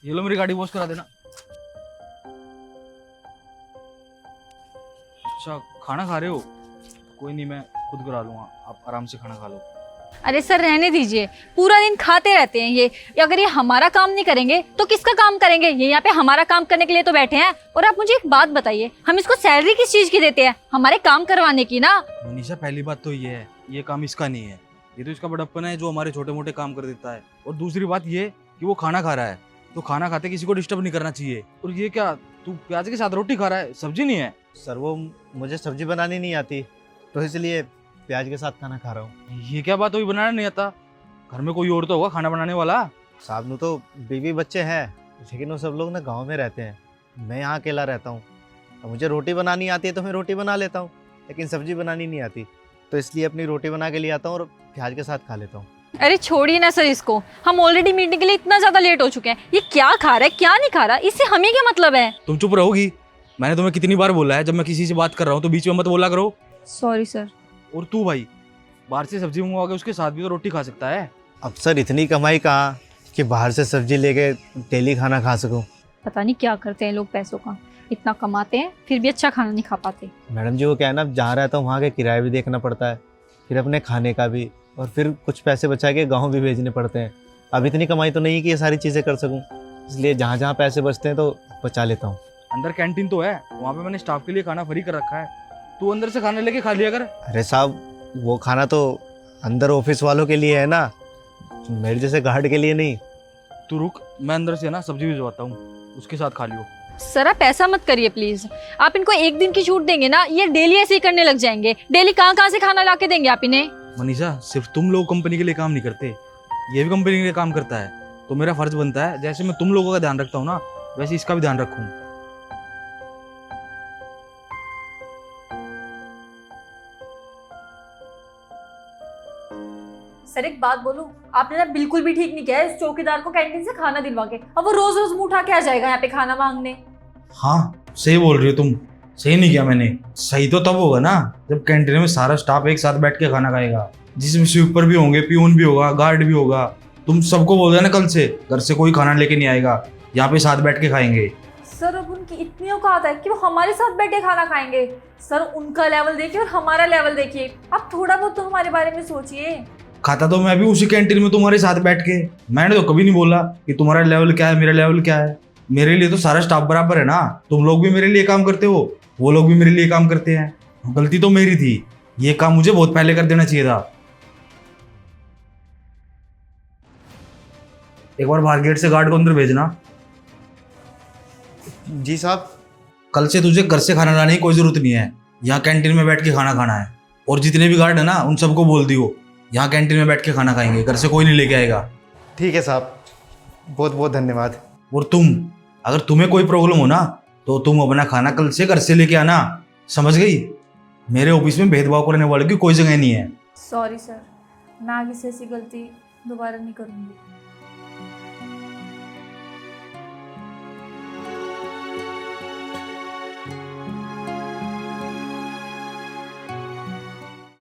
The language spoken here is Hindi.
ये लो मेरी गाड़ी वॉश करा देना। अच्छा खाना खा रहे हो? कोई नहीं, मैं खुद करा लूंगा, आप आराम से खाना खा लो। अरे सर रहने दीजिए, पूरा दिन खाते रहते हैं ये। अगर ये हमारा काम नहीं करेंगे तो किसका काम करेंगे? ये यहाँ पे हमारा काम करने के लिए तो बैठे हैं। और आप मुझे एक बात बताइए, हम इसको सैलरी किस चीज की देते हैं? हमारे काम करवाने की ना। मनीषा पहली बात तो ये है, ये काम इसका नहीं है, ये तो इसका बड़प्पन है जो हमारे छोटे मोटे काम कर देता है। और दूसरी बात ये कि वो खाना खा रहा है, तो खाना खाते किसी को डिस्टर्ब नहीं करना चाहिए। और ये क्या, तू प्याज के साथ रोटी खा रहा है, सब्जी नहीं है? सर वो मुझे सब्जी बनानी नहीं आती, तो इसलिए प्याज के साथ खाना खा रहा हूँ। ये क्या बात हुई, बनाना नहीं आता? घर में कोई और तो होगा खाना बनाने वाला। साहब नु तो बीवी बच्चे हैं, लेकिन वो सब लोग ना गांव में रहते हैं, मैं यहाँ अकेला रहता हूँ। अब मुझे रोटी बनानी आती है तो मैं रोटी बना लेता हूँ, लेकिन सब्जी बनानी नहीं आती, तो इसलिए अपनी रोटी बना के ले आता हूँ और प्याज के साथ खा लेता हूँ। अरे छोड़िए ना सर इसको, हम ऑलरेडी मीटिंग के लिए इतना ज्यादा लेट हो चुके हैं। ये क्या खा रहा है क्या नहीं खा रहा, इससे हमें क्या मतलब है? तुम चुप रहोगी? मैंने तुम्हें कितनी बार बोला है, जब मैं किसी से बात कर रहा हूँ तो बीच में मत बोला करो। Sorry sir. और तू भाई, बाहर से सब्जी मंगवा के उसके साथ भी तो रोटी खा सकता है। अब सर इतनी कमाई कहाँ कि बाहर से सब्जी लेके डेली खाना खा सकूँ। पता नहीं क्या करते हैं लोग पैसों का, इतना कमाते हैं फिर भी अच्छा खाना नहीं खा पाते। मैडम जी वो क्या है ना, जहाँ रहता हूँ वहाँ के किराया भी देखना पड़ता है, फिर अपने खाने का भी, और फिर कुछ पैसे बचा के गाँव भी भेजने पड़ते हैं। अब इतनी कमाई तो नहीं है कि ये सारी चीज़ें कर सकूँ, इसलिए जहाँ जहाँ पैसे बचते हैं तो बचा लेता हूँ। अंदर कैंटीन तो है, वहाँ पे मैंने स्टाफ के लिए खाना फ्री कर रखा है, तू अंदर से खाना लेके खा लिया कर। अरे साहब वो खाना तो अंदर ऑफिस वालों के लिए है ना, मेरे जैसे गार्ड के लिए नहीं। तू रुक, मैं अंदर से ना सब्जी भिजवाता हूँ, उसके साथ खा लियो। सर आप ऐसा मत करिए प्लीज। आप इनको एक दिन की छूट देंगे ना, ये डेली ऐसे ही करने लग जाएंगे। डेली कहाँ कहाँ से खाना ला के देंगे आप इन्हें? मनीषा सिर्फ तुम लोग कंपनी के लिए काम नहीं करते, ये भी कंपनी के लिए काम करता है, तो मेरा फर्ज बनता है जैसे मैं तुम लोगों का ध्यान रखता हूँ ना, वैसे इसका भी ध्यान रखूँ। सर एक बात बोलूं, आपने ना बिल्कुल भी ठीक नहीं किया है इस चौकीदार को कैंटीन से खाना दिलवा के। अब वो रोज रोज मुंह उठा के आ जाएगा यहाँ पे खाना मांगने। हाँ सही बोल रही हो तुम, सही नहीं किया मैंने। सही तो तब होगा ना जब कैंटीन में सारा स्टाफ एक साथ बैठ के खाना खाएगा, जिसमें स्वीपर भी होंगे, पियून भी होगा, गार्ड भी होगा। तुम सबको बोल देना कल से घर से कोई खाना लेके नहीं आएगा, यहाँ पे साथ बैठ के खाएंगे। सर अब उनकी इतनी औकात है कि वो हमारे साथ बैठे खाना खाएंगे? सर उनका लेवल देखिए और हमारा लेवल देखिए, आप थोड़ा बहुत तो हमारे बारे में सोचिए। खाता तो मैं भी उसी कैंटीन में तुम्हारे साथ बैठ के, मैंने तो कभी नहीं बोला कि तुम्हारा लेवल क्या है मेरा लेवल क्या है। मेरे लिए तो सारा स्टाफ बराबर है ना, तुम लोग भी मेरे लिए काम करते हो, वो लोग भी मेरे लिए काम करते हैं। गलती तो मेरी थी, ये काम मुझे बहुत पहले कर देना चाहिए था। एक बार बाहर गेट से गार्ड को अंदर भेजना। जी साहब। कल से तुझे घर से खाना लाने की कोई जरूरत नहीं है, यहाँ कैंटीन में बैठ के खाना खाना है। और जितने भी गार्ड है ना उन सबको बोल दियो यहाँ कैंटीन में बैठ के खाना खाएंगे, घर से कोई नहीं लेके आएगा। ठीक है साहब, बहुत बहुत धन्यवाद। और तुम, अगर तुम्हें कोई प्रॉब्लम हो ना तो तुम अपना खाना कल से घर से लेके आना, समझ गई? मेरे ऑफिस में भेदभाव करने वाले की कोई जगह नहीं है। सॉरी सर, मैं आगे से ऐसी गलती दोबारा नहीं करूँगी।